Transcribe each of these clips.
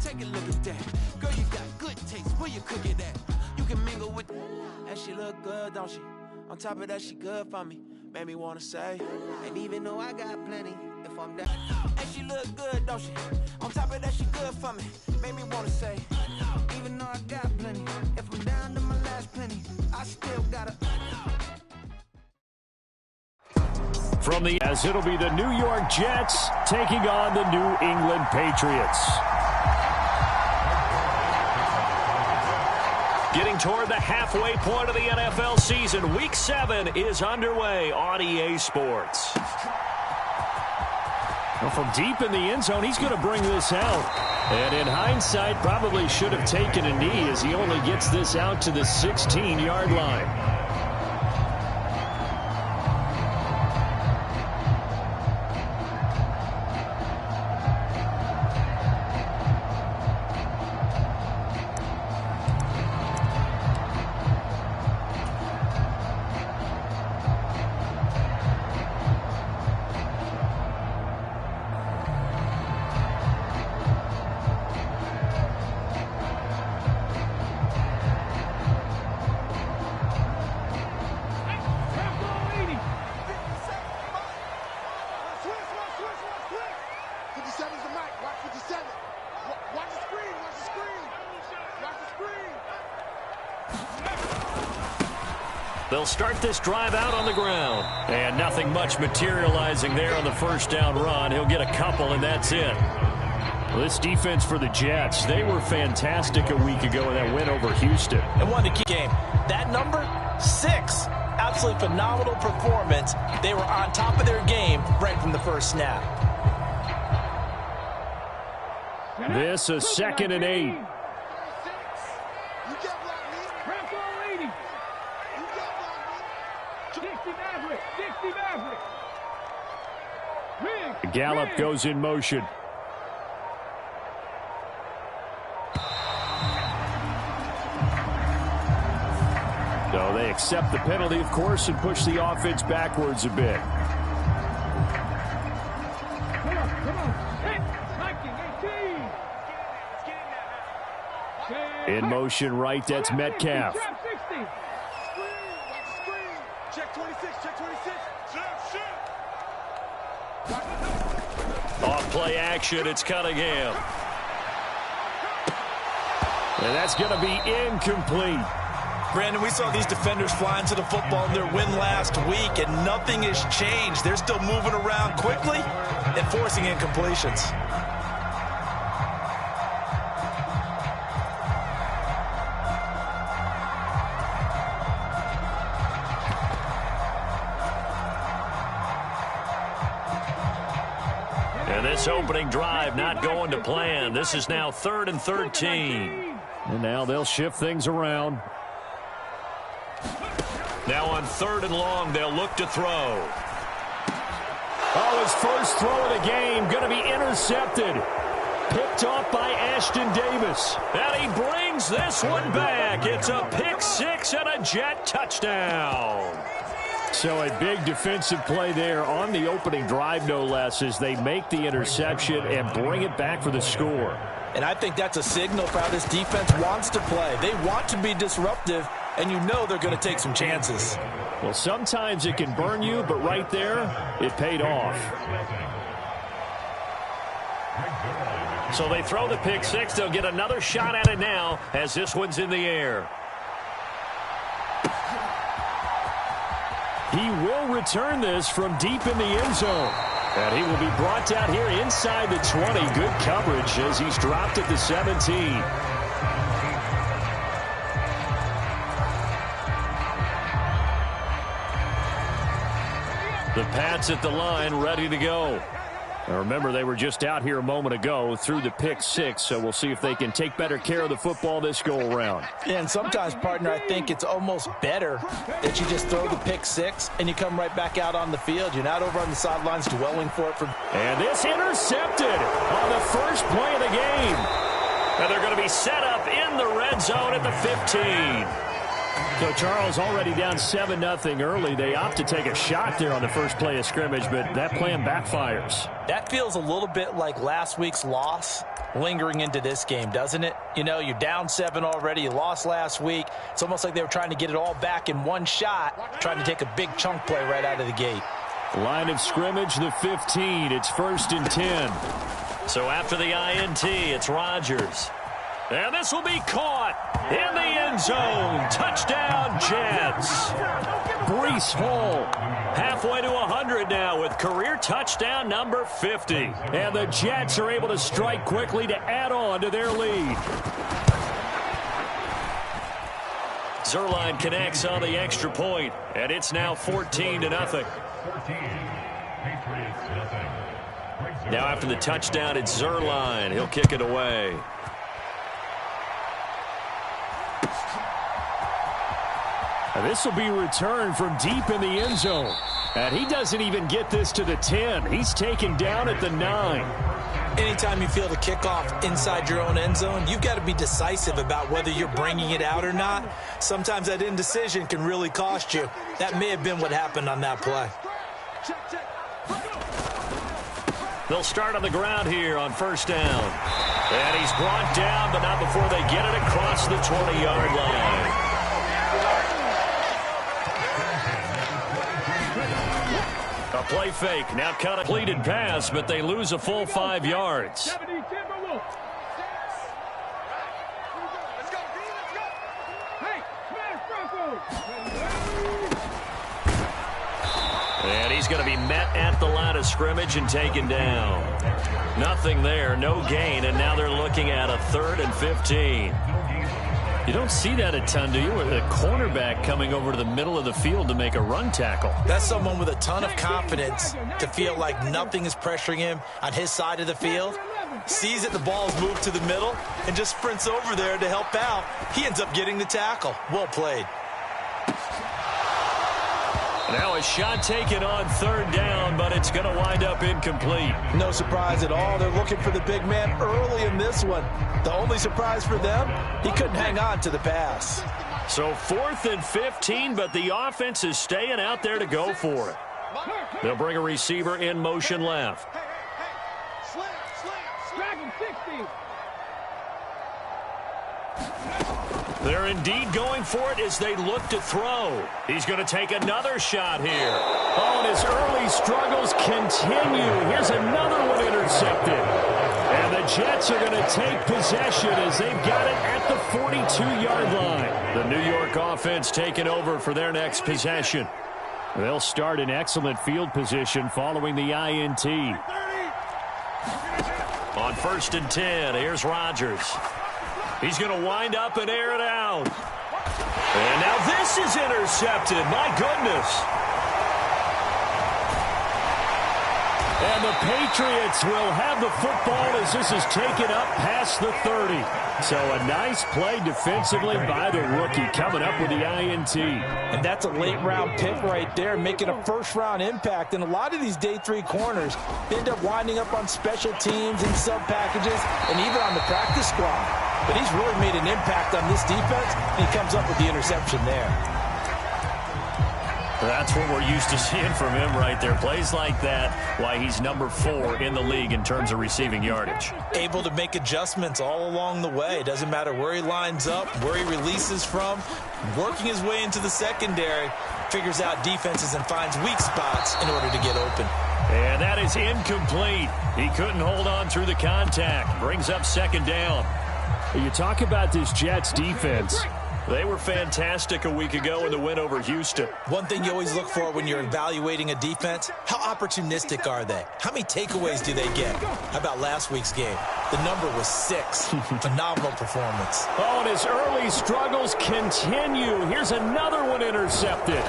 take a look at that. Girl, you got good taste, where you cook it at? You can mingle with, and she look good, don't she? On top of that, she good for me. Made me wanna say, and even though I got plenty, if I'm down, and she look good, don't she? On top of that, she good for me. Made me wanna say, even though I got plenty, if I'm down to my last penny, I still gotta. From the, as it'll be the New York Jets taking on the New England Patriots. Getting toward the halfway point of the NFL season, Week 7 is underway on EA Sports. Well, from deep in the end zone, he's going to bring this out. And in hindsight, probably should have taken a knee as he only gets this out to the 16-yard line. They'll start this drive out on the ground. And nothing much materializing there on the first down run. He'll get a couple, and that's it. Well, this defense for the Jets, they were fantastic a week ago in that win over Houston. And won the key game. That number, 6. Absolutely phenomenal performance. They were on top of their game right from the first snap. This is 2nd and 8. Gallup goes in motion. So they accept the penalty, of course, and push the offense backwards a bit. In motion right, that's Metcalf. Check 26, check 26. Off play action, it's Cunningham. And that's going to be incomplete. Brandon, we saw these defenders flying to the football in their win last week, and nothing has changed. They're still moving around quickly and forcing incompletions. And this opening drive not going to plan. This is now 3rd and 13. And now they'll shift things around. Now on 3rd and long, they'll look to throw. Oh, his first throw of the game going to be intercepted. Picked off by Ashton Davis. And he brings this one back. It's a pick 6 and a Jet touchdown. So a big defensive play there on the opening drive, no less, as they make the interception and bring it back for the score. And I think that's a signal for how this defense wants to play. They want to be disruptive, and you know they're going to take some chances. Well, sometimes it can burn you, but right there, it paid off. So they throw the pick 6. They'll get another shot at it now as this one's in the air. He will return this from deep in the end zone. And he will be brought down here inside the 20. Good coverage as he's dropped at the 17. The Pats at the line, ready to go. Now remember, they were just out here a moment ago through the pick 6, so we'll see if they can take better care of the football this go-around. Yeah, and sometimes, partner, I think it's almost better that you just throw the pick 6 and you come right back out on the field. You're not over on the sidelines dwelling for it. And this intercepted on the first play of the game. And they're going to be set up in the red zone at the 15. So Charles already down 7-0 early. They opt to take a shot there on the first play of scrimmage, but that plan backfires. That feels a little bit like last week's loss lingering into this game, doesn't it? You know, you're down 7 already. You lost last week. It's almost like they were trying to get it all back in one shot, trying to take a big chunk play right out of the gate. Line of scrimmage, the 15. It's 1st and 10. So after the INT, it's Rodgers. And this will be caught in the end zone. Touchdown, Jets. Breece Hall halfway to 100 now with career touchdown number 50. And the Jets are able to strike quickly to add on to their lead. Zerline connects on the extra point, and it's now 14-0. Now after the touchdown, it's Zerline. He'll kick it away. This will be returned from deep in the end zone. And he doesn't even get this to the 10. He's taken down at the 9. Anytime you feel the kickoff inside your own end zone, you've got to be decisive about whether you're bringing it out or not. Sometimes that indecision can really cost you. That may have been what happened on that play. They'll start on the ground here on 1st down. And he's brought down, but not before they get it across the 20-yard line. A play fake, now cut a completed pass, but they lose a full 5 yards. And he's going to be met at the line of scrimmage and taken down. Nothing there, no gain, and now they're looking at a 3rd and 15. You don't see that a ton, do you? With a cornerback coming over to the middle of the field to make a run tackle. That's someone with a ton of confidence to feel like nothing is pressuring him on his side of the field. Sees that the ball's moved to the middle and just sprints over there to help out. He ends up getting the tackle. Well played. Now a shot taken on 3rd down, but it's going to wind up incomplete. No surprise at all. They're looking for the big man early in this one. The only surprise for them, he couldn't hang on to the pass. So 4th and 15, but the offense is staying out there to go for it. They'll bring a receiver in motion left. They're indeed going for it as they look to throw. He's going to take another shot here. Oh, and his early struggles continue. Here's another one intercepted. And the Jets are going to take possession as they've got it at the 42-yard line. The New York offense taking over for their next possession. They'll start in excellent field position following the INT. On 1st and 10, here's Rodgers. He's going to wind up and air it out. And now this is intercepted. My goodness. And the Patriots will have the football as this is taken up past the 30. So a nice play defensively by the rookie coming up with the INT. And that's a late-round pick right there, making a first-round impact. And a lot of these day 3 corners end up winding up on special teams and sub-packages and even on the practice squad. But he's really made an impact on this defense, and he comes up with the interception there. That's what we're used to seeing from him right there. Plays like that, why he's number 4 in the league in terms of receiving yardage. Able to make adjustments all along the way. Doesn't matter where he lines up, where he releases from. Working his way into the secondary, figures out defenses and finds weak spots in order to get open. And that is incomplete. He couldn't hold on through the contact. Brings up 2nd down. You talk about this Jets defense. They were fantastic a week ago in the win over Houston. One thing you always look for when you're evaluating a defense, how opportunistic are they? How many takeaways do they get? How about last week's game? The number was 6. Phenomenal performance. Oh, and his early struggles continue. Here's another one intercepted.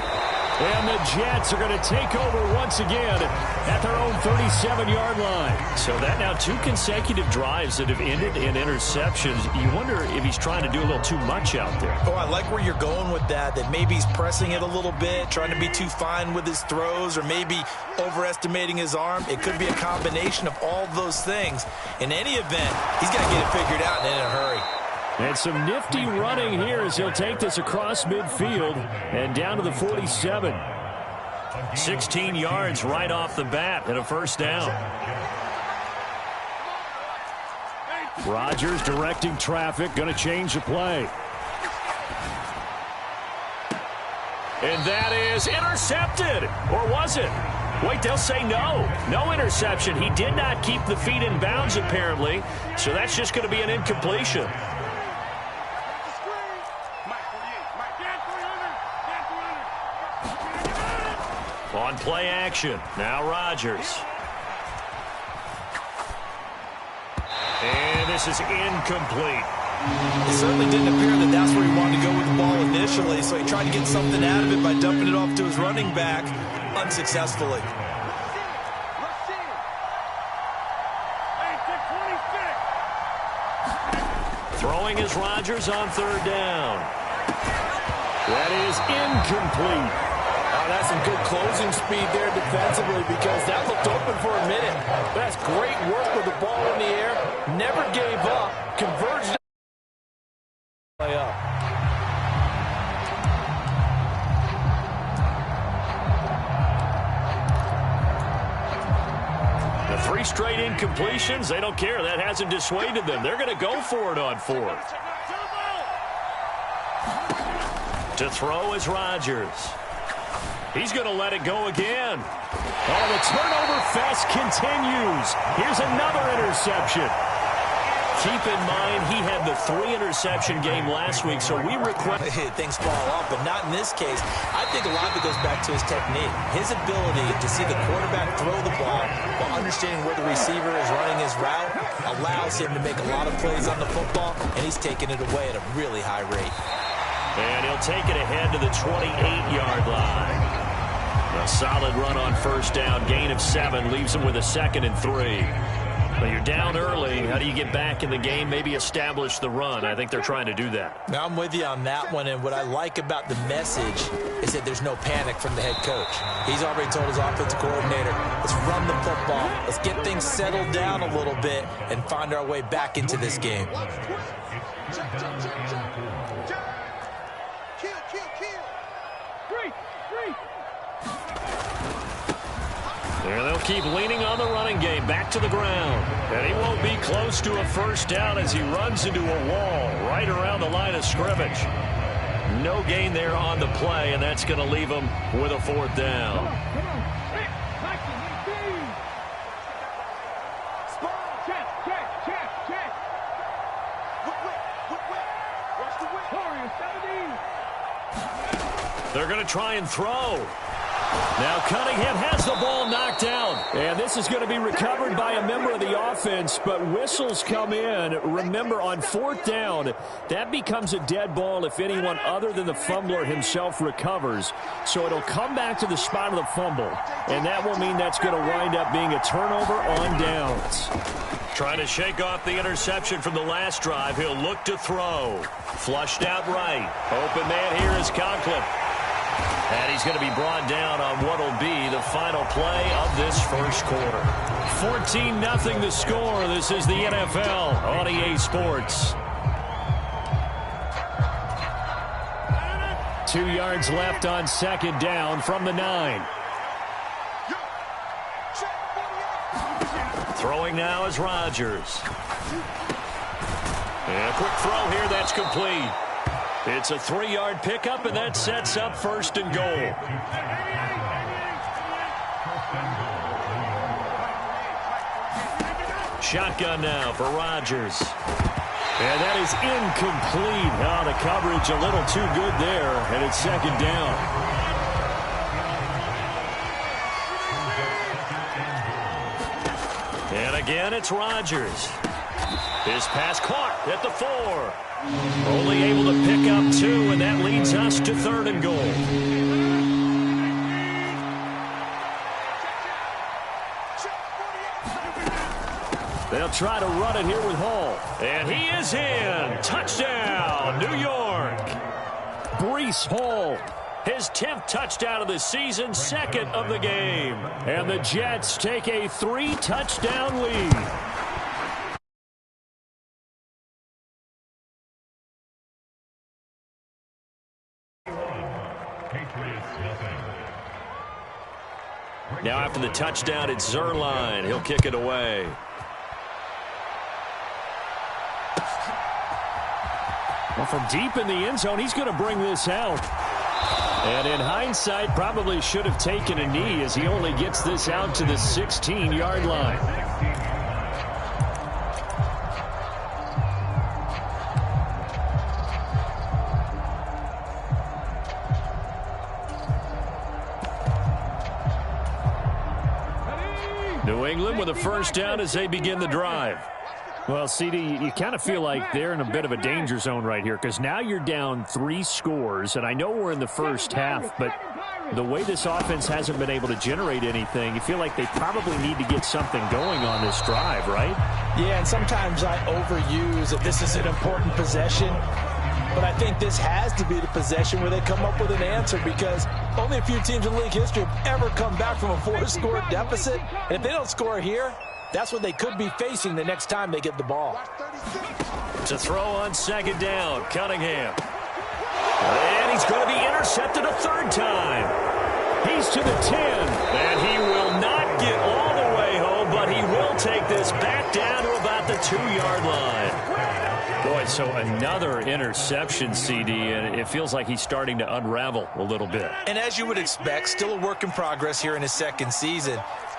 And the Jets are going to take over once again at their own 37-yard line. So that now 2 consecutive drives that have ended in interceptions. You wonder if he's trying to do a little too much out there. Oh, I like where you're going with that maybe he's pressing it a little bit, trying to be too fine with his throws, or maybe overestimating his arm. It could be a combination of all those things. In any event, he's got to get it figured out and in a hurry. And some nifty running here as he'll take this across midfield and down to the 47. 16 yards right off the bat and a 1st down. Rodgers directing traffic, going to change the play. And that is intercepted. Or was it? Wait, they'll say no. No interception. He did not keep the feet in bounds, apparently. So that's just going to be an incompletion. On play action. Now Rodgers. And this is incomplete. It certainly didn't appear that that's where he wanted to go with the ball initially, so he tried to get something out of it by dumping it off to his running back unsuccessfully. Throwing is Rodgers on third down. That is incomplete. Oh, that's some good closing speed there defensively because that looked open for a minute. That's great work with the ball in the air. Never gave up. Converged. Play up. The 3 straight incompletions, they don't care. That hasn't dissuaded them. They're going to go for it on 4th. To throw is Rodgers. He's going to let it go again. Oh, the turnover fest continues. Here's another interception. Keep in mind, he had the 3-interception game last week, so we request... Things fall off, but not in this case. I think a lot of it goes back to his technique. His ability to see the quarterback throw the ball while understanding where the receiver is running his route allows him to make a lot of plays on the football, and he's taking it away at a really high rate. And he'll take it ahead to the 28-yard line. A solid run on first down. Gain of 7 leaves him with a 2nd and 3. But you're down early. How do you get back in the game? Maybe establish the run. I think they're trying to do that. Now, I'm with you on that one, and what I like about the message is that there's no panic from the head coach. He's already told his offensive coordinator, let's run the football, let's get things settled down a little bit, and find our way back into this game. There they'll keep leaning on the running game. Back to the ground. And he won't be close to a first down as he runs into a wall right around the line of scrimmage. No gain there on the play, and that's going to leave him with a 4th down. They're going to try and throw. Now Cunningham has the ball knocked down. And this is going to be recovered by a member of the offense, but whistles come in. Remember, on 4th down, that becomes a dead ball if anyone other than the fumbler himself recovers. So it'll come back to the spot of the fumble, and that will mean that's going to wind up being a turnover on downs. Trying to shake off the interception from the last drive. He'll look to throw. Flushed out right. Open man here is Conklin. And he's going to be brought down on what will be the final play of this first quarter. 14-0 the score. This is the NFL on EA Sports. 2 yards left on 2nd down from the 9. Throwing now is Rodgers. And a quick throw here, that's complete. It's a 3-yard pickup, and that sets up 1st and goal. Shotgun now for Rodgers. And that is incomplete. Oh, the coverage a little too good there, and it's 2nd down. And again, it's Rodgers. His pass caught at the 4. Only able to pick up 2, and that leads us to 3rd and goal. They'll try to run it here with Hall. And he is in. Touchdown, New York. Breece Hall. His 10th touchdown of the season, 2nd of the game. And the Jets take a 3-touchdown lead. Now after the touchdown, it's Zerline. He'll kick it away. Well, from deep in the end zone, he's going to bring this out. And in hindsight, probably should have taken a knee as he only gets this out to the 16-yard line. New England with a first down as they begin the drive. Well, CD, you kind of feel like they're in a bit of a danger zone right here because now you're down 3 scores, and I know we're in the first half, but the way this offense hasn't been able to generate anything, you feel like they probably need to get something going on this drive, right? Yeah, and sometimes I overuse that this is an important possession, but I think this has to be the possession where they come up with an answer because only a few teams in league history have ever come back from a 4-score deficit, and if they don't score here, that's what they could be facing the next time they get the ball. To throw on second down, Cunningham. And he's going to be intercepted a third time. He's to the 10, and he will not get all the way home, but he will take this back down to about the 2-yard line. Boy, so another interception, CD, and it feels like he's starting to unravel a little bit. And as you would expect, still a work in progress here in his second season.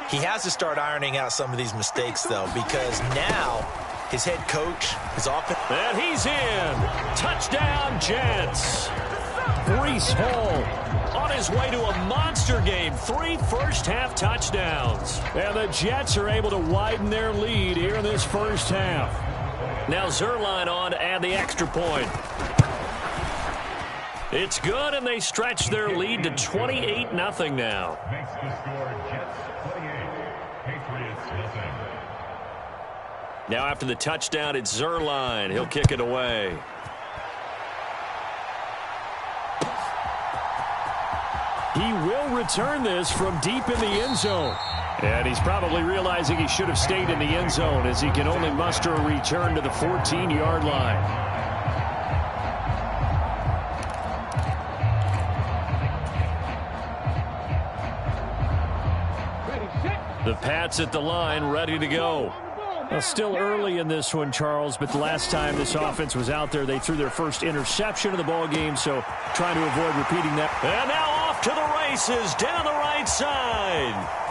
He has to start ironing out some of these mistakes, though, because now his head coach is off. And he's in. Touchdown, Jets. Breece Hall on his way to a monster game. 3 first-half touchdowns. And the Jets are able to widen their lead here in this first half. Now Zerline on to add the extra point. It's good, and they stretch their lead to 28-0 now. Now after the touchdown, it's Zerline. He'll kick it away. He will return this from deep in the end zone. And he's probably realizing he should have stayed in the end zone as he can only muster a return to the 14-yard line. The Pats at the line, ready to go. Well, still early in this one, Charles, but the last time this offense was out there, they threw their first interception of the ball game, so trying to avoid repeating that. And now off to the races down the right side.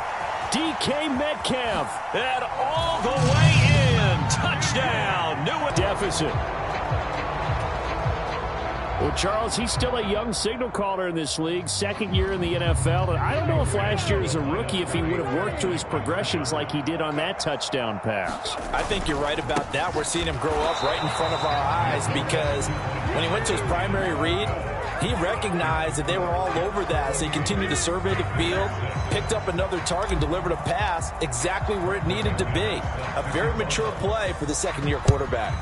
DK Metcalf, and all the way in. Touchdown. New deficit. Well, Charles, he's still a young signal caller in this league, second year in the NFL. And I don't know if last year as a rookie, if he would have worked through his progressions like he did on that touchdown pass. I think you're right about that. We're seeing him grow up right in front of our eyes because when he went to his primary read, he recognized that they were all over that. So he continued to survey the field, picked up another target, delivered a pass exactly where it needed to be. A very mature play for the second-year quarterback.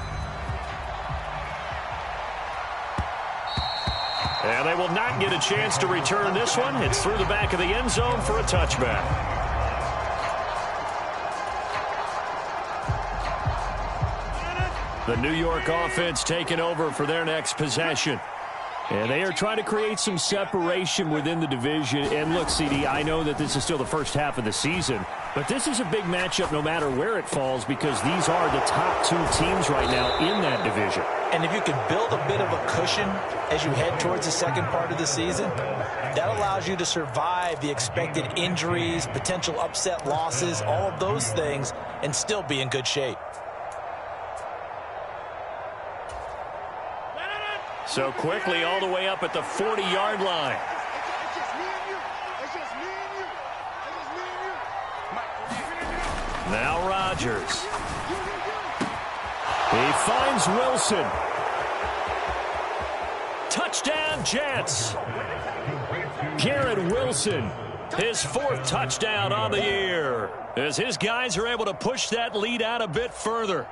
And they will not get a chance to return this one. It's through the back of the end zone for a touchback. The New York offense taking over for their next possession. And they are trying to create some separation within the division. And look, CD, I know that this is still the first half of the season, but this is a big matchup no matter where it falls because these are the top 2 teams right now in that division. And if you can build a bit of a cushion as you head towards the second part of the season, that allows you to survive the expected injuries, potential upset losses, all of those things, and still be in good shape. So quickly all the way up at the 40-yard line. Now Rodgers. He finds Wilson. Touchdown, Jets. Garrett Wilson, his 4th touchdown on the year, as his guys are able to push that lead out a bit further.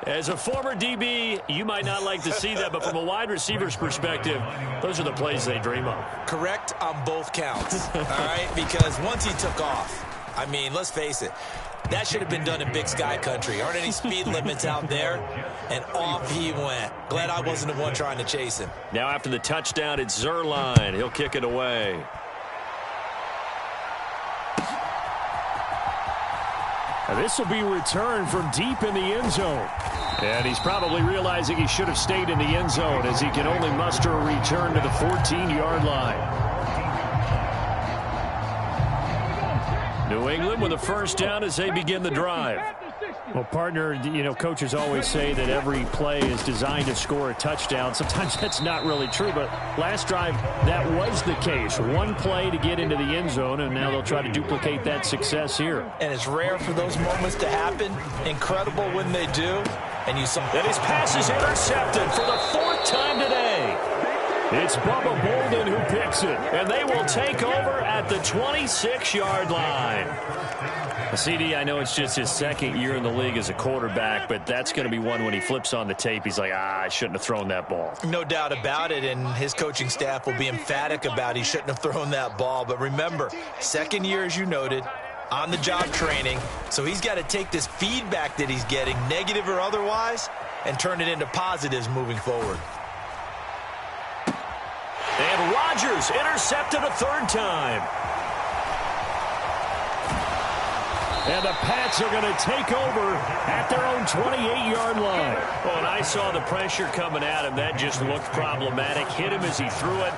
As a former DB, you might not like to see that, but from a wide receiver's perspective, those are the plays they dream of. Correct on both counts, all right? Because once he took off, I mean, let's face it, that should have been done in Big Sky country. Aren't any speed limits out there? And off he went. Glad I wasn't the one trying to chase him. Now after the touchdown, it's Zerline. He'll kick it away. Now this will be returned from deep in the end zone. And he's probably realizing he should have stayed in the end zone as he can only muster a return to the 14-yard line. New England with a first down as they begin the drive. Well, partner, you know, coaches always say that every play is designed to score a touchdown. Sometimes that's not really true, but last drive, that was the case. One play to get into the end zone, and now they'll try to duplicate that success here. And it's rare for those moments to happen. Incredible when they do. And you saw that his pass is intercepted for the 4th time today. It's Bubba Bolden who picks it, and they will take over at the 26-yard line. CD, I know it's just his 2nd year in the league as a quarterback, but that's going to be one when he flips on the tape. He's like, I shouldn't have thrown that ball. No doubt about it, and his coaching staff will be emphatic about he shouldn't have thrown that ball. But remember, 2nd year, as you noted, on-the-job training, so he's got to take this feedback that he's getting, negative or otherwise, and turn it into positives moving forward. And Rodgers intercepted a 3rd time. And the Pats are going to take over at their own 28-yard line. Oh, and I saw the pressure coming at him. That just looked problematic. Hit him as he threw it,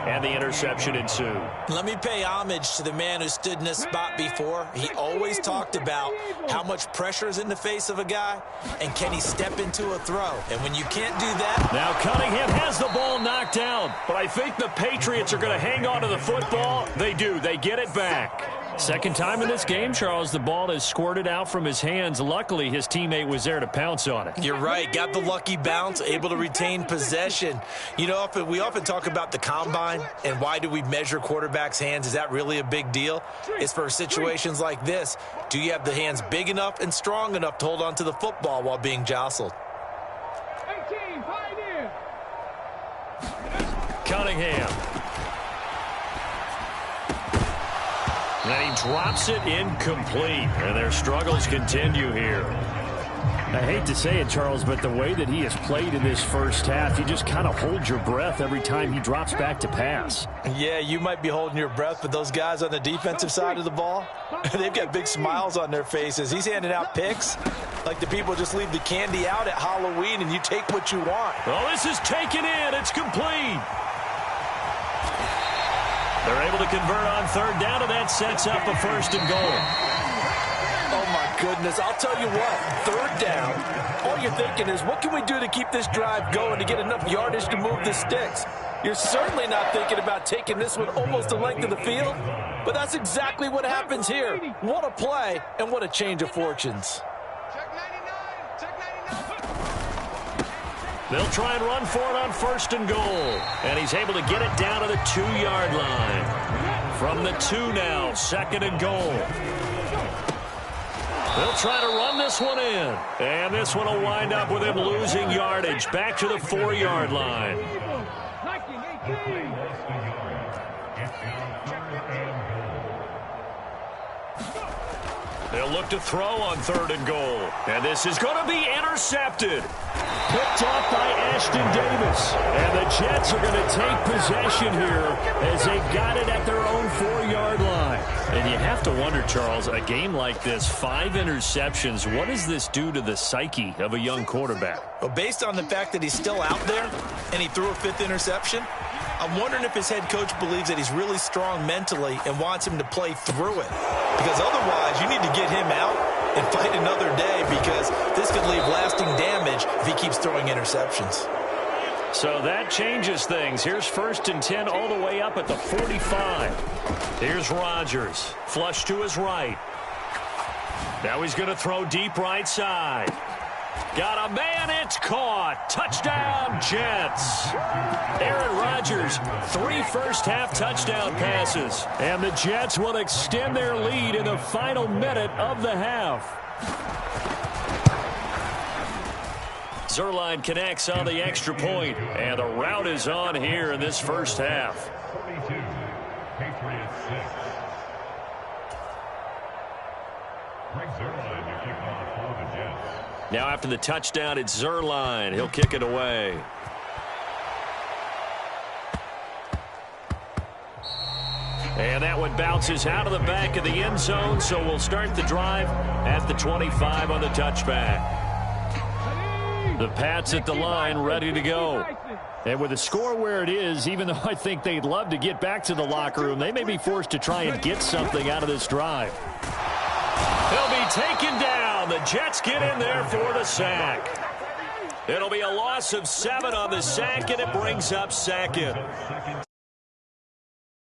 and the interception ensued. Let me pay homage to the man who stood in this spot before. He always talked about how much pressure is in the face of a guy, and can he step into a throw. And when you can't do that... Now Cunningham has the ball knocked down, but I think the Patriots are going to hang on to the football. They do. They get it back. 2nd time in this game, Charles, the ball has squirted out from his hands. Luckily, his teammate was there to pounce on it. You're right. Got the lucky bounce, able to retain possession. You know, we often talk about the combine and why do we measure quarterbacks' hands. Is that really a big deal? It's for situations like this. Do you have the hands big enough and strong enough to hold on to the football while being jostled? 18, Pioneer. Cunningham. And he drops it incomplete, and their struggles continue here. I hate to say it, Charles, but the way that he has played in this first half, you just kind of hold your breath every time he drops back to pass. Yeah, you might be holding your breath, but those guys on the defensive side of the ball, they've got big smiles on their faces. He's handing out picks like the people just leave the candy out at Halloween, and you take what you want. Well, this is taken in. It's complete. They're able to convert on 3rd down, and that sets up a 1st and goal. Oh, my goodness. I'll tell you what, 3rd down, all you're thinking is, what can we do to keep this drive going to get enough yardage to move the sticks? You're certainly not thinking about taking this one almost the length of the field, but that's exactly what happens here. What a play, and what a change of fortunes. They'll try and run for it on 1st and goal. And he's able to get it down to the 2-yard line. From the 2 now, 2nd and goal. They'll try to run this one in. And this one will wind up with him losing yardage. Back to the 4-yard line. They'll look to throw on 3rd and goal. And this is going to be intercepted. Picked off by Ashton Davis. And the Jets are going to take possession here as they got it at their own 4-yard line. And you have to wonder, Charles, a game like this, 5 interceptions, what does this do to the psyche of a young quarterback? Well, based on the fact that he's still out there and he threw a 5th interception, I'm wondering if his head coach believes that he's really strong mentally and wants him to play through it. Because otherwise, you need to get him out and fight another day, because this could leave lasting damage if he keeps throwing interceptions. So that changes things. Here's 1st and 10 all the way up at the 45. Here's Rodgers. Flush to his right. Now he's going to throw deep right side. Got a man, it's caught. Touchdown, Jets. Aaron Rodgers, 3 first-half touchdown passes. And the Jets will extend their lead in the final minute of the half. Zuerlein connects on the extra point, and the rout is on here in this first half. 42, Patriots 6. Greg Zuerlein to kick off for the Jets. Now after the touchdown, it's Zuerlein. He'll kick it away. And that one bounces out of the back of the end zone, so we'll start the drive at the 25 on the touchback. The Pats at the line, ready to go. And with the score where it is, even though I think they'd love to get back to the locker room, they may be forced to try and get something out of this drive. He'll be taken down. The Jets get in there for the sack. It'll be a loss of 7 on the sack, and it brings up second.